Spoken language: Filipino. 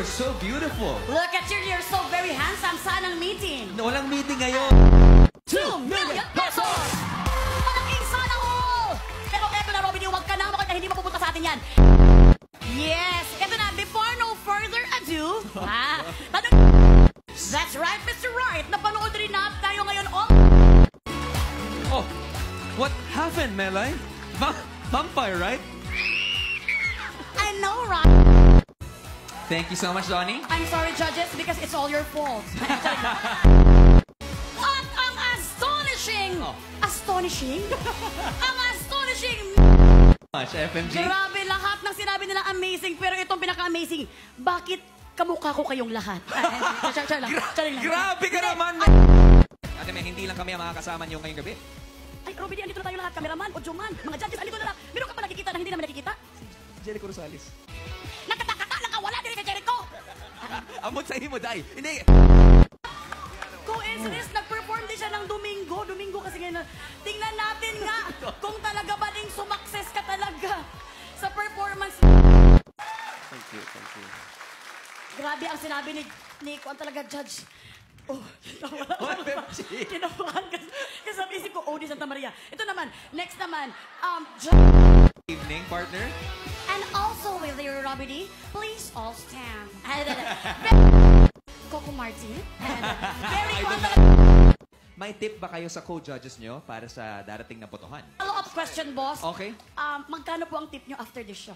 are so beautiful. Look at you, you're so very handsome. Saan ang meeting? Walang meeting ngayon. 2 million pesos! Malaking sana all! Pero eto na, Robin, huwag ka na makita, hindi mapupunta sa atin yan. Yes, eto na, before no further ado, that's right, Mr. Right, napanood rin na tayo ngayon all. Oh, what happened, Melay? Vampire, right? I know, right? Thank you so much, Donnie. I'm sorry, judges, because it's all your fault. At ang astonishing, ang astonishing, Much, FMG. grabe, lahat ng sinabi nila amazing, pero itong pinaka-amazing, bakit kamukha ko kayong lahat? Char lang. Grabe ka naman! Ate May, hindi lang kami ang makakasama niyo ngayong gabi. Ay, Robin, andito na tayo lahat, cameraman, audioman, mga judges, andito na lang. Meron ka pa nakikita na hindi naman nakikita? Jericho Rosales. Nakawala din si Jericho! Amot sa mo, Day. Hindi. Coincidence, nag-perform din siya ng Domingo kasi ngayon. Tingnan natin nga kung talaga ba ding sumakses ka talaga sa performance. Thank you. Grabe ang sinabi ni Kuan talaga, Judge. Oh, kinabahan kasi sa isip ko, di Santa Maria. Ito naman, next naman, Evening, partner. and also with your Robby D, please all stand. Coco Martin. And very May tip ba kayo sa co-judges nyo para sa darating na botohan? follow-up question, boss. Okay. Magkano po ang tip nyo after this show?